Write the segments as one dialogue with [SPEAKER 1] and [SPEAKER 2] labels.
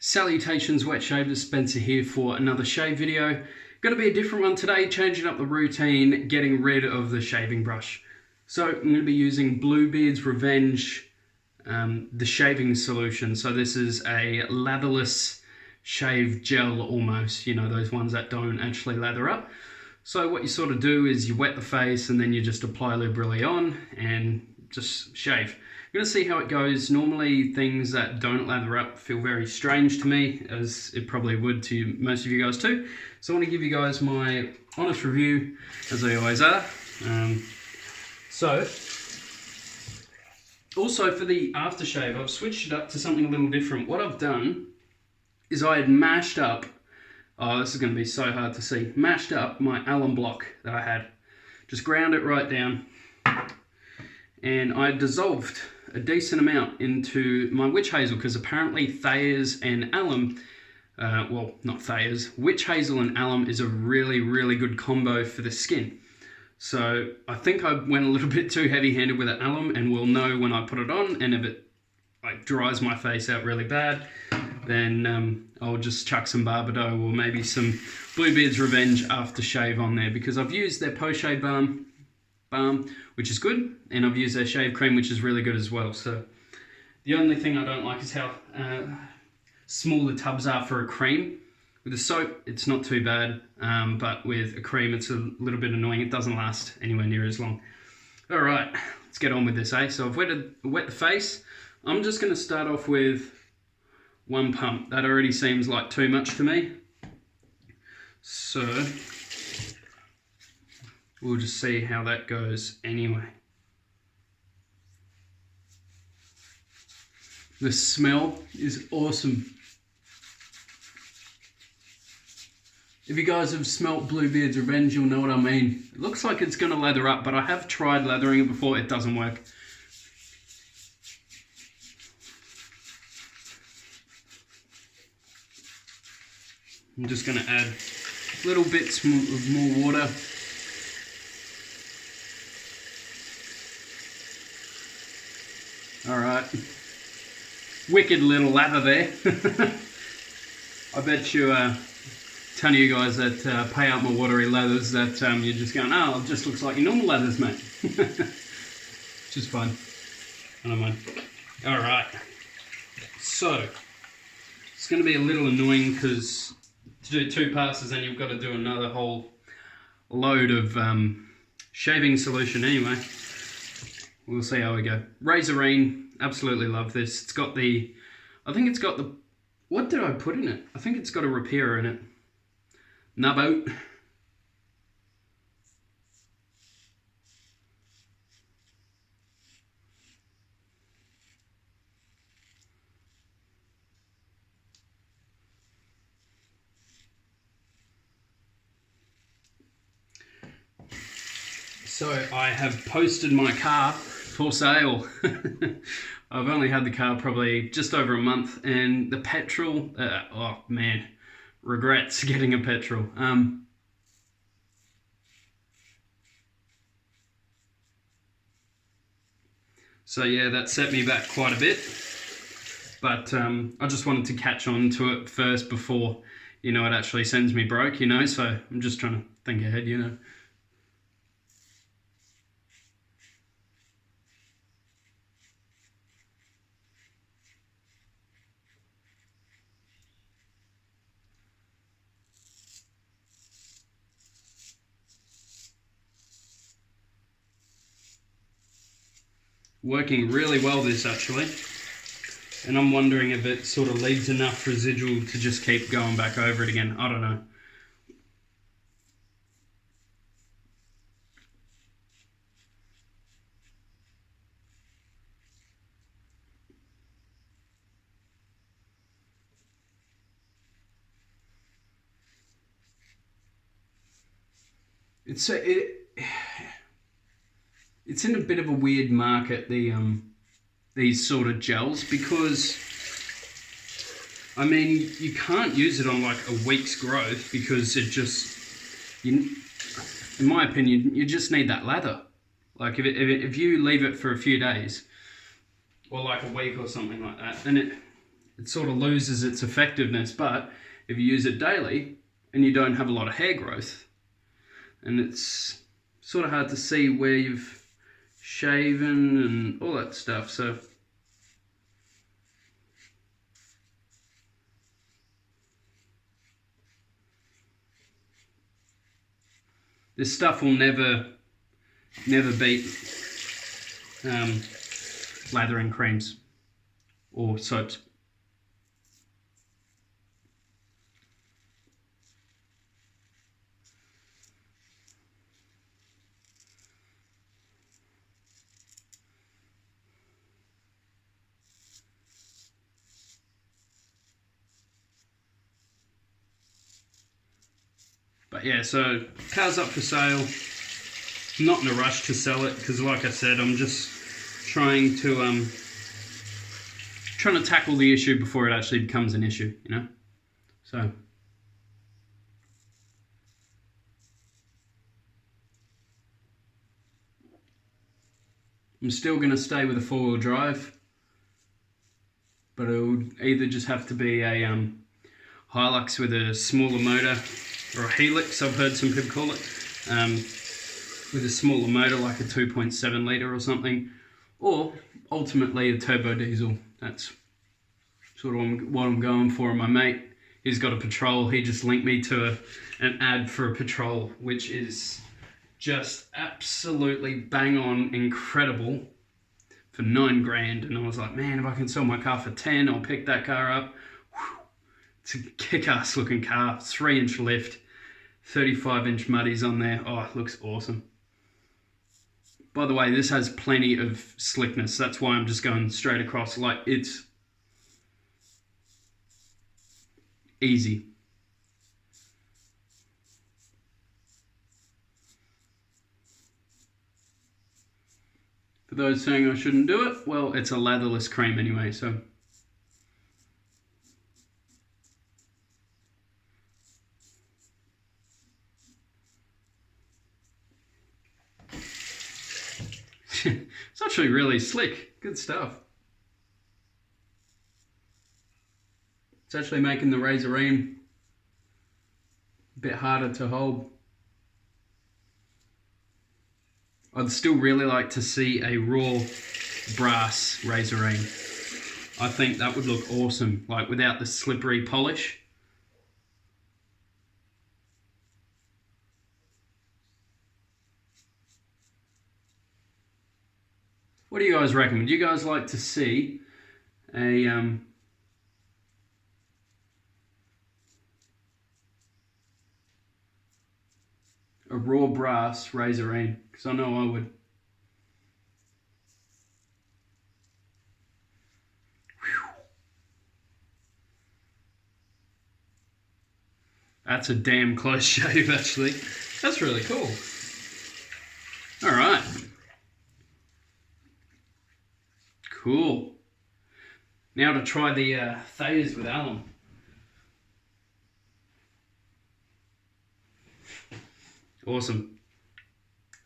[SPEAKER 1] Salutations wet shavers, Spencer here for another shave video. Going to be a different one today, changing up the routine, getting rid of the shaving brush. So I'm going to be using BlueBeards Revenge, the shaving solution. So this is a latherless shave gel almost, you know, those ones that don't actually lather up. So what you sort of do is you wet the face and then you just apply Lubricant on and just shave. I'm going to see how it goes. Normally things that don't lather up feel very strange to me, as it probably would to most of you guys too. So I want to give you guys my honest review, as I always are. Also for the aftershave, I've switched it up to something a little different. What I've done is I had mashed up, oh this is going to be so hard to see, mashed up my alum block that I had. Just ground it right down. And I dissolved a decent amount into my witch hazel, because apparently Thayer's and alum, well not Thayer's, witch hazel and alum is a really good combo for the skin. So I think I went a little bit too heavy-handed with the alum, and we'll know when I put it on. And if it like dries my face out really bad, then I'll just chuck some Barbado or maybe some BlueBeards Revenge aftershave on there, because I've used their post-shave balm, which is good, and I've used their shave cream, which is really good as well. So the only thing I don't like is how small the tubs are for a cream. With a soap it's not too bad, but with a cream it's a little bit annoying. It doesn't last anywhere near as long. Alright, let's get on with this, eh? So I've wet the face. I'm just going to start off with one pump. That already seems like too much to me, so we'll just see how that goes anyway. The smell is awesome. If you guys have smelt BlueBeards Revenge, you'll know what I mean. It looks like it's going to lather up, but I have tried lathering it before. It doesn't work. I'm just going to add little bits of more water. Alright, wicked little lather there. I bet you a ton of you guys that pay out my watery lathers that you're just going, oh, it just looks like your normal lathers, mate. Just fun. I don't mind. Alright, so it's going to be a little annoying because to do two passes then you've got to do another whole load of shaving solution anyway. We'll see how we go. Razorine, absolutely love this. It's got the, I think it's got the, what did I put in it? I think it's got a repairer in it. Nub out. So I have posted my car for sale. I've only had the car probably just over a month, and the petrol, oh man, regrets getting a petrol. So yeah, that set me back quite a bit, but I just wanted to catch on to it first before, you know, it actually sends me broke, you know, so I'm just trying to think ahead, you know. Working really well this actually, and I'm wondering if it sort of leaves enough residual to just keep going back over it again. I don't know. It's in a bit of a weird market, these sort of gels, because I mean you can't use it on like a week's growth, because it just, in my opinion, you just need that lather. Like if you leave it for a few days or like a week or something like that, then it sort of loses its effectiveness. But if you use it daily and you don't have a lot of hair growth, and it's sort of hard to see where you've shaven and all that stuff, so this stuff will never beat lathering creams or soaps. But yeah, so car's up for sale. I'm not in a rush to sell it because, like I said, I'm just trying to tackle the issue before it actually becomes an issue, you know. So I'm still going to stay with a 4-wheel drive, but it would either just have to be a Hilux with a smaller motor, or a Helix, I've heard some people call it, with a smaller motor like a 2.7 litre or something, or ultimately a turbo diesel. That's sort of what I'm going for. My mate, he's got a Patrol. He just linked me to an ad for a Patrol, which is just absolutely bang on incredible for $9 grand. And I was like, man, if I can sell my car for 10, I'll pick that car up. Whew. It's a kick-ass looking car, 3-inch lift, 35-inch muddies on there. Oh, it looks awesome. By the way, this has plenty of slickness. That's why I'm just going straight across. Like, it's easy. For those saying I shouldn't do it, well, it's a latherless cream anyway, so. It's actually really slick. Good stuff. It's actually making the Razorine a bit harder to hold. I'd still really like to see a raw brass Razorine. I think that would look awesome, like without the slippery polish. What do you guys reckon? Would you guys like to see a raw brass Razorine? Because I know I would. Whew. That's a damn close shave, actually. That's really cool. All right. Cool. Now to try the Thayers with alum. Awesome.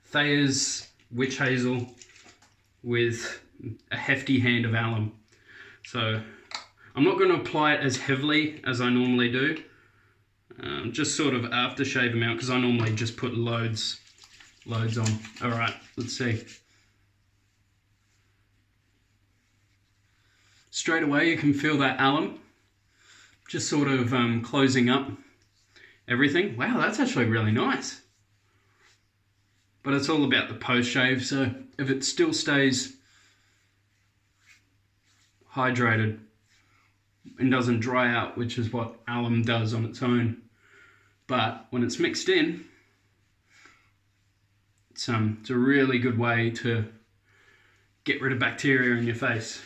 [SPEAKER 1] Thayers witch hazel with a hefty hand of alum. So I'm not going to apply it as heavily as I normally do. Just sort of aftershave amount, because I normally just put loads on. All right, let's see. Straight away you can feel that alum just sort of closing up everything. Wow, that's actually really nice. But it's all about the post-shave, so if it still stays hydrated and doesn't dry out, which is what alum does on its own, but when it's mixed in, it's a really good way to get rid of bacteria in your face.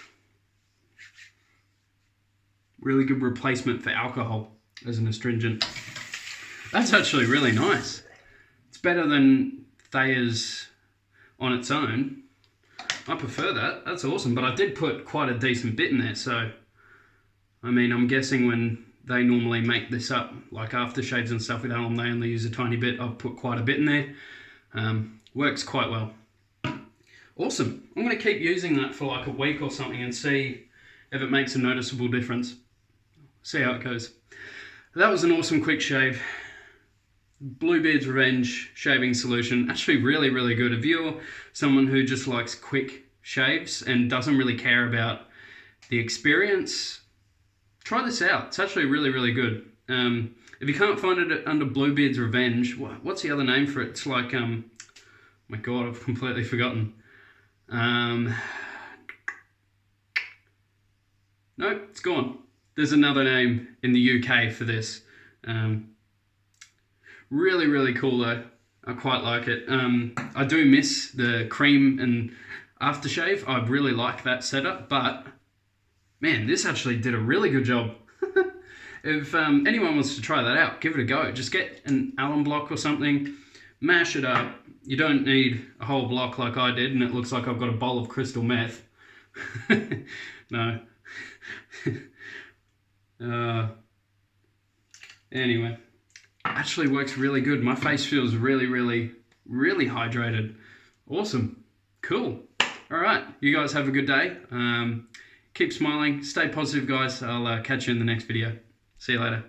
[SPEAKER 1] Really good replacement for alcohol as an astringent. That's actually really nice. It's better than Thayers on its own. I prefer that. That's awesome. But I did put quite a decent bit in there. So, I mean, I'm guessing when they normally make this up, like aftershaves and stuff with alum, they only use a tiny bit. I've put quite a bit in there. Works quite well. Awesome. I'm going to keep using that for like a week or something and see if it makes a noticeable difference. See how it goes. That was an awesome quick shave. BlueBeards Revenge shaving solution. Actually really, really good. If you're someone who just likes quick shaves and doesn't really care about the experience, try this out. It's actually really, really good. If you can't find it under BlueBeards Revenge, what's the other name for it? It's like, my God, I've completely forgotten. Nope, it's gone. There's another name in the UK for this. Really, really cool though. I quite like it. I do miss the cream and aftershave. I really like that setup, but man, this actually did a really good job. If anyone wants to try that out, give it a go. Just get an alum block or something, mash it up. You don't need a whole block like I did, and it looks like I've got a bowl of crystal meth. No. Anyway, actually works really good. My face feels really, really, really hydrated. Awesome. Cool. All right. You guys have a good day. Keep smiling. Stay positive, guys. I'll catch you in the next video. See you later.